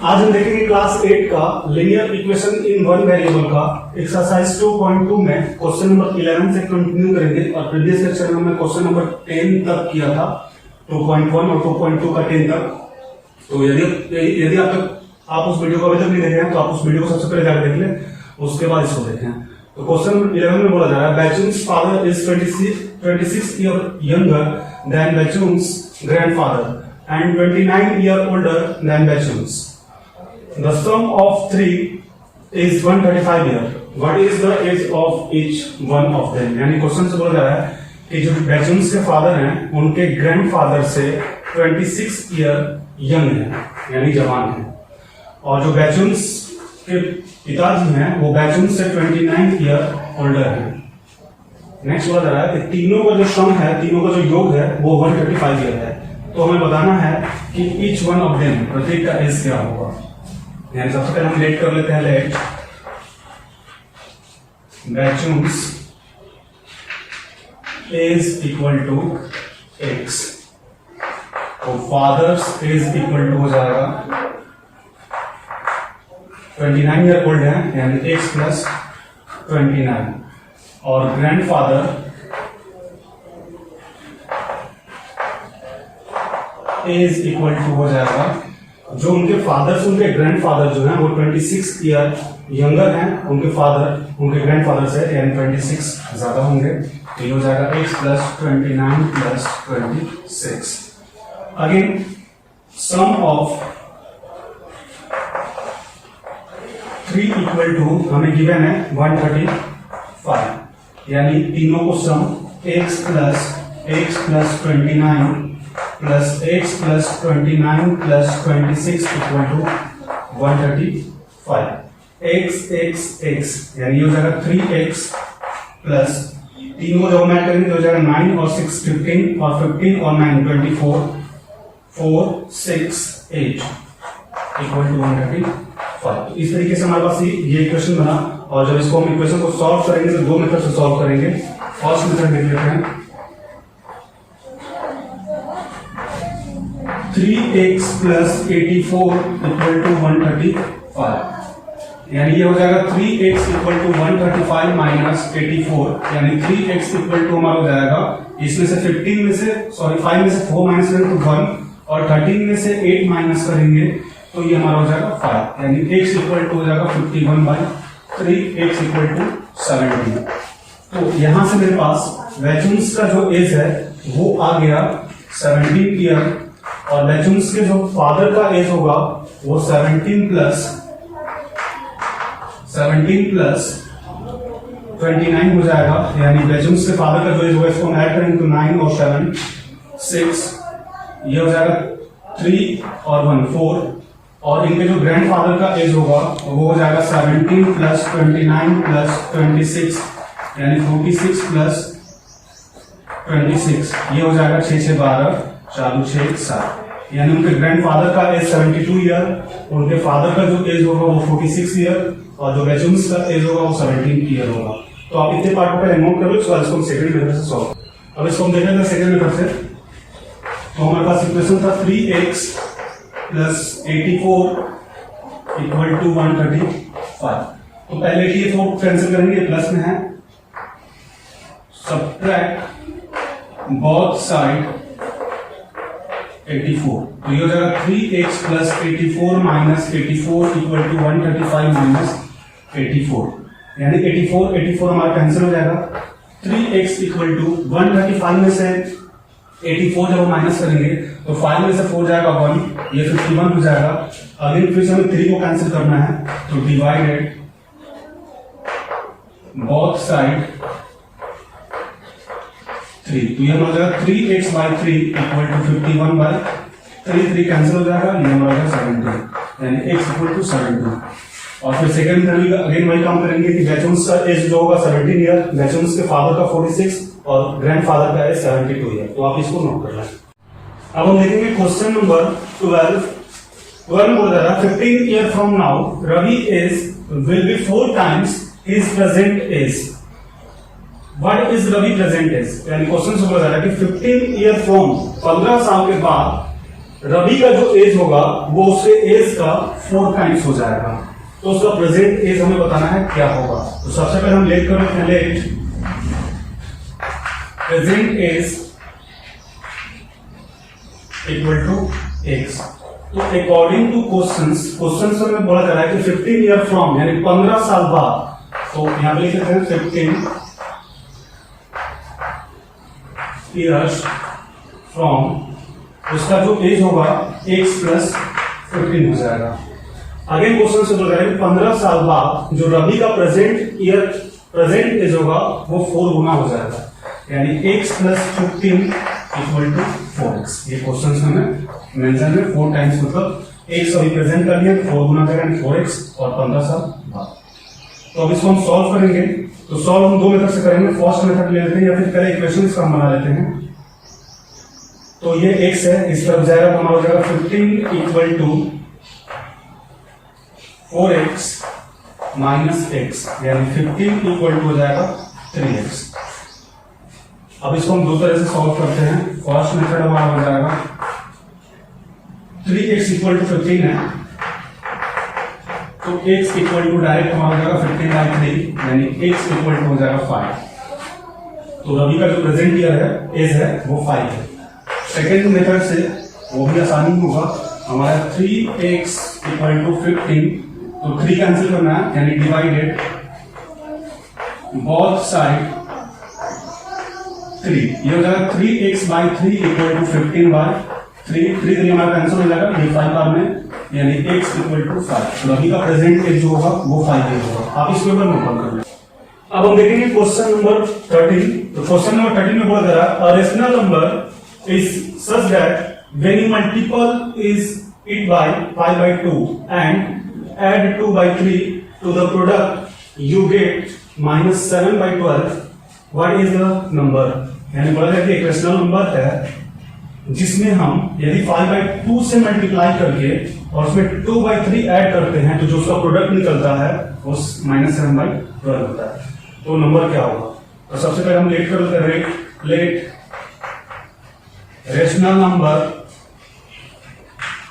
आज हम देखेंगे क्लास 8 का linear equation in one variable का एक्सरसाइज 2.2 में क्वेश्चन नंबर 11 से कंटिन्यू करेंगे और प्रीवियस लेक्चर में हमने क्वेश्चन नंबर 10 तक किया था 2.1 और 2.2 का 10 तक। तो यदि आप उस वीडियो को अभी तक नहीं देखे हैं तो आप उस वीडियो को सबसे पहले जाकर देख लें, उसके बाद इसको देखें। तो क्वेश्चन 11 में बोला जा रहा है Bachchan's father is 26 year younger than Bachchan's grandfather and 29 year older than Bachun's. The sum of three is 135 year. What is the age of each one of them? यानी क्वेश्चन से बोला जा रहा है कि जो बैचुन्स के फादर हैं उनके ग्रैंडफादर से 26 ईयर यंग हैं यानी जवान हैं, और जो बैचुन्स के पिताजी हैं वो बैचुन्स से 29 ईयर ओल्डर हैं। नेक्स्ट बोला जा रहा है कि तीनों का जो सम है, तीनों का जो योग है वो 135 ईयर है। तो हमें बताना है कि ईच वन ऑफ देम प्रत्येक का एज क्या होगा। यानी सबसे पहले हम लेट कर लेते हैं, let Bachchan's age equal to x, तो फादर्स एज इक्वल टू हो जाएगा 29 ईयर ओल्ड है यानी एक्स प्लस 29, और ग्रैंडफादर एज इक्वल टू हो जाएगा, जो उनके फादर्स उनके ग्रैंडफादर जो हैं वो 26 ईयर यंगर हैं उनके फादर उनके ग्रैंडफादर से, यानी 26 ज्यादा होंगे। तो ये हो जाएगा x plus 29 plus 26। Again sum of 3 equal to हमें गिवन है 135, यानी तीनों को sum x plus 29 plus x plus 29 plus 26 equal to 135। x यानी हो जाएगा 3x प्लस तीनों जब ऐड करेंगे तो हो जाएगा 9 और 6 15 और 15 और 9 24 4 6 8 इक्वल टू 135। तो इस तरीके से हमारे पास ये इक्वेशन बना, और जब इसको हम इक्वेशन को सॉल्व करेंगे तो दो मेथड से सॉल्व करेंगे। फर्स्ट मेथड देख लेते हैं, 3x प्लस 84 इक्वल टू 135, यानी ये हो जाएगा 3x इक्वल टू 135 माइनस 84, यानी 3x इक्वल टू हमारा हो जाएगा इसमें से 15 में से 5 में से 4 माइनस करेंगे तो 1, और 13 में से 8 माइनस करेंगे तो ये हमारा हो जाएगा 5, यानी x इक्वल टू हो जाएगा 51/3, x इक्वल टू 17। तो यहां से मेरे पास बैचुन्स का जो एज है वो आ गया 17 ईयर, और बैचुन्स के जो फादर का एज होगा वो 17 प्लस 29 हो जाएगा, यानी बैचुन्स के फादर का जो एज होगा इसको हम ऐड करेंगे तो 9 और 7 6, ये हो जाएगा 3 और 1 4, और इनके जो ग्रैंडफादर का एज होगा वो हो जाएगा 17 प्लस 29 प्लस 26, यानी 46 प्लस 26, ये हो जाएगा 6 6 12 4 6 7, यानी उनके ग्रैंडफादर का एज 72 ईयर, उनके फादर का जो एज होगा वो 46 ईयर, और जो बैचुन्स का एज होगा वो 17 ईयर होगा। तो आप इतने पार्ट को नोट कर लो, इसको हम सेकंड मेथड से सॉल्व। अब इसको हम देख लेते हैं सेकंड मेथड से। तो हमारे पास इक्वेशन था 3x प्लस 84 इक्वल टू 135। तो पहले ये 4 कैंसिल करेंगे, प्लस में है, सब्ट्रैक्ट बोथ साइड 84, तो ये हो जाएगा 3x plus 84 minus 84 equal to 135 minus 84, यानी 84 हमारा कैंसिल हो जाएगा। 3x इक्वल टू 135 में से 84 जब हम माइनस करेंगे तो 5 में से 4 जाएगा 1, ये 51 हो जाएगा। अगेन फिर से हमें 3 को कैंसिल करना है, तो डिवाइडेड बोथ साइड 3, तो ये हो जाएगा 3x/3 इक्वल टू 51/3 कैंसिल हो जाएगा, ये हमारा 17, यानी x इक्वल टू 17। और फिर सेकंड मेथड अगेन वही काम करेंगे कि बैचुन्स का एज जो होगा 17 ईयर, बैचुन्स के फादर का 46 और ग्रैंडफादर का एज 72 ईयर। तो आप इसको नोट कर लें। अब हम देखेंगे क्वेश्चन नंबर 12 में बोला जा रहा है 15 year from now Ravi age will be 4 times his present age. What is Ravi present age, यानी क्वेश्चन से बोला जा रहा है कि 15 ईयर फ्रॉम 15 साल के बाद रवि का जो एज होगा वो उसके एज का 4 टाइम्स हो जाएगा, तो उसका प्रेजेंट एज हमें बताना है क्या होगा। तो सबसे पहले हम लेट कर लेते हैं, let present age equal to x. तो अकॉर्डिंग टू क्वेश्चंस में बोला जा रहा है कि 15 ईयर फ्रॉम यानी 15 साल बाद, तो यहां पे लिख लेते हैं 15 ईयर्स फ्रॉम, उसका जो एज होगा x प्लस 15 हो जाएगा। अगेन क्वेश्चन से बोल रहा है 15 साल बाद जो रवि का प्रेजेंट एज होगा वो 4 गुना हो जाएगा, यानी x plus 15 equal to 4x। ये क्वेश्चन में हमें मेंशन है 4 टाइम्स, मतलब x अभी प्रेजेंट कर लिया तो 4 गुना करेगा यानी 4x और 15 साल बाद। तो अब इसको हम सॉल्व करेंगे, तो सॉल्व हम दो मेथड से करेंगे, फर्स्ट मेथड ले लेते हैं या फिर पहले इक्वेशन का हम बना लेते हैं। तो ये x है, इस तरफ जाएगा तो हमारा हो जाएगा 15 equal to 4x minus x, यानी 15 इक्वल टू हो जाएगा 3x। अब इसको हम दो तरह से सॉल्व करते हैं। फर्स्ट मेथड हमारा हो जाएगा 3x इक्वल टू 15 है, तो x इक्वल टू डायरेक्ट हमारा हो जाएगा 15 बाई 3, यानी x इक्वल टू हो जाएगा 5। तो रवि का जो प्रेजेंट ईयर है एज है वो 5 है। सेकेंड मेथड से वो भी आसानी होगा, हमारा 3x इक्वल टू 15, तो 3 कैंसिल करना है यानी डिवाइडेड बोथ साइड 3, ये हो जाएगा 3x by 3 equal to 15 by 3, 3 हमारा कैंसिल हो जाएगा, ये 5 बार में यानी x इक्वल टू 5। रवि का प्रेजेंट एज जो होगा वो 5 एज होगा। आप इसको एक बार नोट डाउन कर लें। अब हम देखेंगे क्वेश्चन नंबर 13। तो क्वेश्चन नंबर 13 में बोला जा रहा है a rational number is such that when you multiple is it by 5 by 2 and add 2 by 3 to the product you get minus 7 by 12, what is the number? यानी बोला जाए कि एक रेशनल नंबर है जिसमें हम यदि 5 by 2 से मल्टीप्लाई करके और उसमें 2 by 3 ऐड करते हैं तो जो उसका प्रोडक्ट निकलता है वो माइनस 7 by 12 होता है। तो नंबर क्या होगा? तो सबसे पहले हम लेट कर लेते हैं, let rational number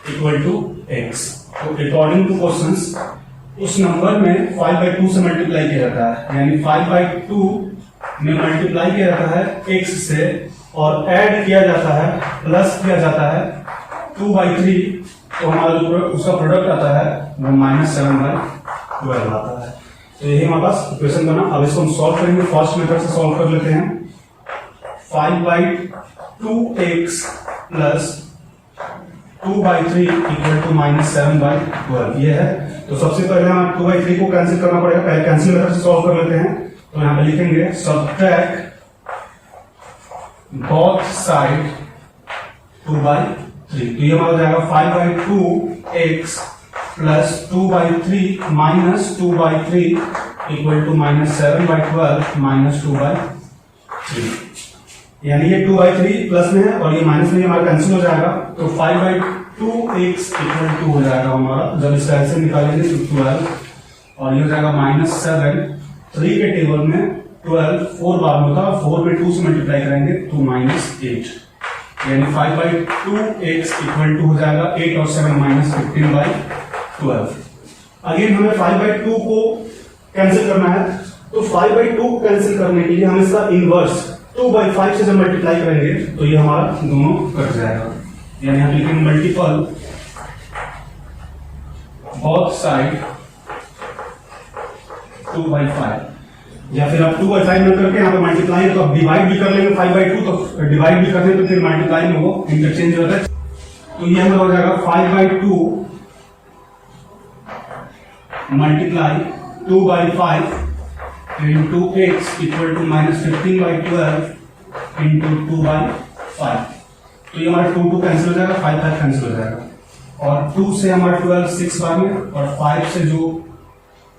equal to x। तो अकॉर्डिंग टू क्वेश्चंस उस नंबर में 5 by 2 से मल्टीप्लाई किया जाता है, यानी 5 by 2 में मल्टीप्लाई किया जाता है x से और ऐड किया जाता है, प्लस किया जाता है 2 by 3, तो हमारा जो उसका प्रोडक्ट आता है वो माइनस 7 by 12 आता है। तो यही हमारे पास इक्वेशन बना। अब इसको हम सॉल्व करेंगे, फर्स्ट मेथड से सॉल्व कर लेते हैं। 5 by 2x plus 2 by 3 equal to minus 7 by 12 ये है। तो सबसे पहले हमें 2 by 3 को कैंसिल करना पड़ेगा, पहले कैंसिल मेथड से सॉल्व कर लेते हैं। तो यहां पे लिखेंगे सब्ट्रैक्ट बोथ साइड 2 by 3, तो ये हमारा हो जाएगा 5 by 2x plus 2 by 3 minus 2 by 3 equal to minus 7 by 12 minus 2 by 3, यानी ये 2 by 3 प्लस में है और ये माइनस में हमारा कैंसिल हो जाएगा। तो 5 by 2x इक्वल टू हो जाएगा हमारा, जब इसका ऐसे निकालेंगे तो 12 और ये हो जाएगा माइनस 7, 3 के टेबल में 12 4 बार में होता है, 4 में 2 से मल्टीप्लाई करेंगे तो माइनस 8, यानी 5 by 2x इक्वल टू हो जाएगा 8 और 7 माइनस 15 by 12। अगेन हमें 5 by 2 को कैंसिल करना है, तो 5 by 2 कैंसिल करने के लिए हम इसका इनवर्स 2 by 5 से जब मल्टीप्लाई करेंगे तो ये हमारा दोनों कट जाएगा, यानी हम लिखेंगे मल्टीपल बोथ साइड 2 by 5, या फिर आप 2 by 5 में करके यहाँ पे मल्टीप्लाई है तो आप डिवाइड भी कर लेंगे 5 by 2, तो डिवाइड भी करने तो फिर मल्टीप्लाई में वो इंटरचेंज होता है। तो ये हमारा हो जाएगा 5 by 2 multiply 2 by 5 into x equal to minus 15 by 12 into 2 by 5, तो ये हमारा 2 कैंसिल हो जाएगा, 5 कैंसिल हो जाएगा और 2 से हमारा 12 6 बार में और 5 से जो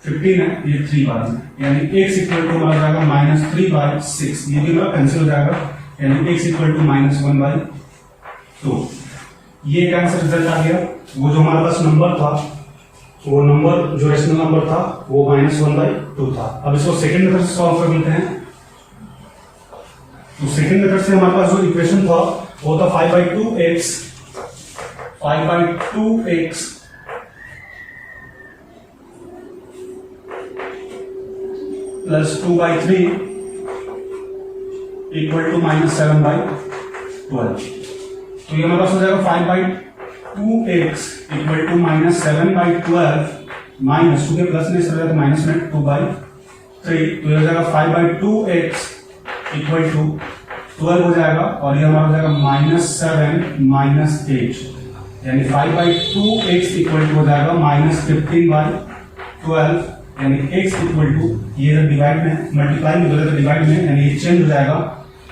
15 है ये 3 बार में, यानी x इक्वल टू हमारा जाएगा माइनस 3 by 6, ये भी हमारा कैंसिल हो जाएगा, यानी x equal to minus 1 by 2। ये एक आंसर रिजल्ट आ गया। वो जो हमारे पास नंबर था, वो नंबर जो रेशनल नंबर था वो माइनस 1 by 2 था। अब इसको सेकंड मेथड से सॉल्व कर लेते हैं। तो सेकंड मेथड से हमारे पास जो इक्वेशन था वो था 5 by 2x 5/2x plus 2/3 equal to -7/12। तो ये हमारे पास हो जाएगा 5/2x इक्वल टू -7/12 माइनस 2 के प्लस में इस तरह माइनस में 2/3, तो ये हो जाएगा 5/2x इक्वल टू 12 हो जाएगा और ये हमारा हो जाएगा -7 - 8, यानी 5/2x इक्वल टू हो जाएगा -15/12, यानी x इक्वल टू ये डिवाइड में मल्टीप्लाई में बोले तो डिवाइड में, यानी ये चेंज हो जाएगा।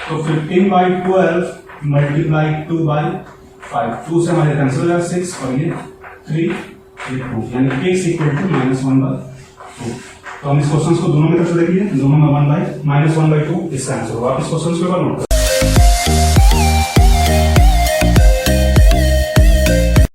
तो 15/12 मल्टीप्लाई 2/5, 2 से हमारे कैंसिल हो जाएगा 6 और ये 3, ये 2, यानी x इक्वल टू -1/2। तो हम इस क्वेश्चन को दोनों में तरफ से देखिए, दोनों में -1/2 इसका आंसर होगा। आप इस क्वेश्चन को नोट